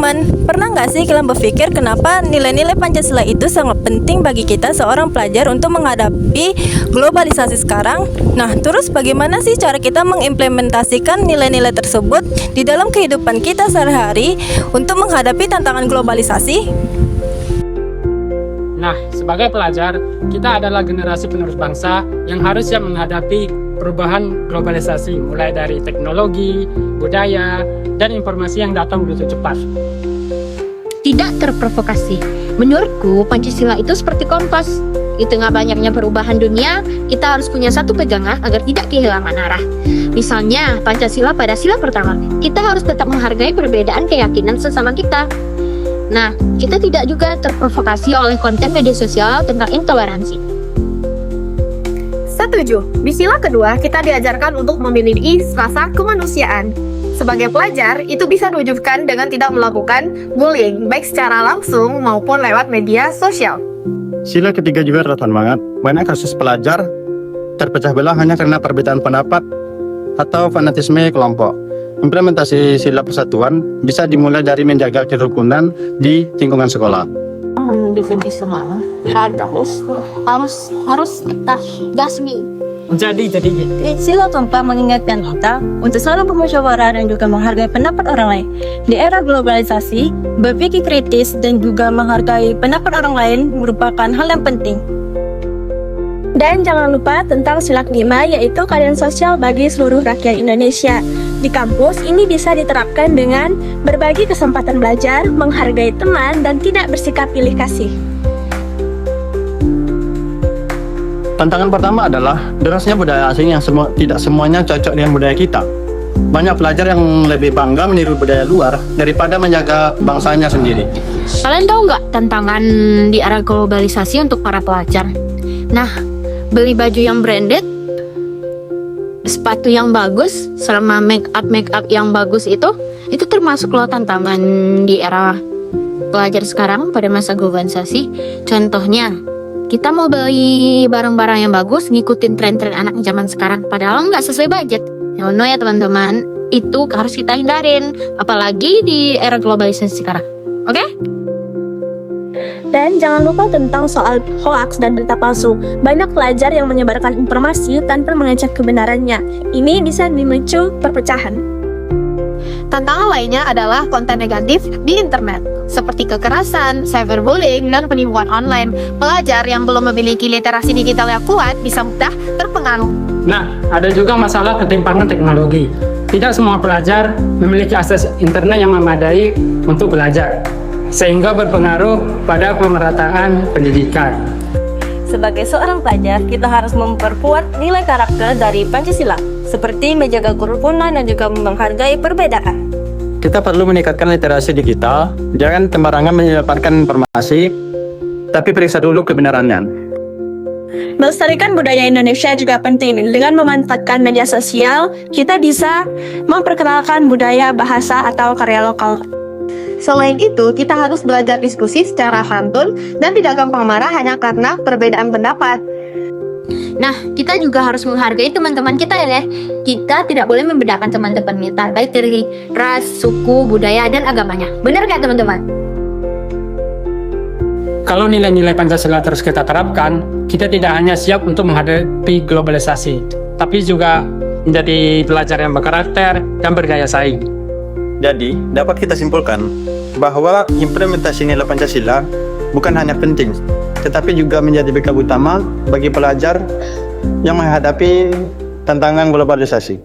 teman-teman, pernah nggak sih kalian berpikir kenapa nilai-nilai Pancasila itu sangat penting bagi kita seorang pelajar untuk menghadapi globalisasi sekarang? Nah, terus bagaimana sih cara kita mengimplementasikan nilai-nilai tersebut di dalam kehidupan kita sehari-hari untuk menghadapi tantangan globalisasi? Nah, sebagai pelajar, kita adalah generasi penerus bangsa yang harus siap menghadapi perubahan globalisasi, mulai dari teknologi, budaya, dan informasi yang datang begitu cepat. Tidak terprovokasi. Menurutku, Pancasila itu seperti kompas. Di tengah banyaknya perubahan dunia, kita harus punya satu pegangan agar tidak kehilangan arah. Misalnya, Pancasila pada sila pertama, kita harus tetap menghargai perbedaan keyakinan sesama kita. Nah, kita tidak juga terprovokasi oleh konten media sosial tentang intoleransi. Setuju. Di sila kedua, kita diajarkan untuk memiliki rasa kemanusiaan. Sebagai pelajar, itu bisa diwujudkan dengan tidak melakukan bullying, baik secara langsung maupun lewat media sosial. Sila ketiga juga relevan banget. Banyak kasus pelajar terpecah belah hanya karena perbedaan pendapat atau fanatisme kelompok. Implementasi sila persatuan bisa dimulai dari menjaga kerukunan di lingkungan sekolah. Defensi semangat harus gasmi. Jadi Sila keempat mengingatkan kita untuk selalu bermusyawarah dan juga menghargai pendapat orang lain. Di era globalisasi, berpikir kritis dan juga menghargai pendapat orang lain merupakan hal yang penting. Dan jangan lupa tentang sila kelima, yaitu keadilan sosial bagi seluruh rakyat Indonesia. Di kampus, ini bisa diterapkan dengan berbagi kesempatan belajar, menghargai teman, dan tidak bersikap pilih kasih. Tantangan pertama adalah derasnya budaya asing yang tidak semuanya cocok dengan budaya kita. Banyak pelajar yang lebih bangga meniru budaya luar daripada menjaga bangsanya sendiri. Kalian tahu nggak tantangan di era globalisasi untuk para pelajar? Nah, beli baju yang branded, sepatu yang bagus, sama make up yang bagus itu termasuk loh tantangan di era pelajar sekarang pada masa globalisasi. Contohnya, kita mau beli barang-barang yang bagus, ngikutin tren-tren anak zaman sekarang, padahal nggak sesuai budget. No ya teman-teman, itu harus kita hindarin, apalagi di era globalisasi sekarang. Oke? Dan jangan lupa tentang soal hoaks dan berita palsu. Banyak pelajar yang menyebarkan informasi tanpa mengecek kebenarannya. Ini bisa memicu perpecahan. Tantangan lainnya adalah konten negatif di internet, seperti kekerasan, cyberbullying, dan penipuan online. Pelajar yang belum memiliki literasi digital yang kuat bisa mudah terpengaruh. Nah, ada juga masalah ketimpangan teknologi. Tidak semua pelajar memiliki akses internet yang memadai untuk belajar, sehingga berpengaruh pada pemerataan pendidikan. Sebagai seorang pelajar, kita harus memperkuat nilai karakter dari Pancasila, seperti menjaga kerukunan dan juga menghargai perbedaan. Kita perlu meningkatkan literasi digital, jangan sembarangan menyebarkan informasi, tapi periksa dulu kebenarannya. Melestarikan budaya Indonesia juga penting. Dengan memanfaatkan media sosial, kita bisa memperkenalkan budaya, bahasa, atau karya lokal. Selain itu, kita harus belajar diskusi secara santun dan tidak gampang marah hanya karena perbedaan pendapat. Nah, kita juga harus menghargai teman-teman kita ya. Kita tidak boleh membedakan teman-teman kita, baik dari ras, suku, budaya, dan agamanya. Benar nggak teman-teman? Kalau nilai-nilai Pancasila terus kita terapkan, kita tidak hanya siap untuk menghadapi globalisasi, tapi juga menjadi pelajar yang berkarakter dan berdaya saing. Jadi, dapat kita simpulkan bahwa implementasi nilai Pancasila bukan hanya penting, tetapi juga menjadi bekal utama bagi pelajar yang menghadapi tantangan globalisasi.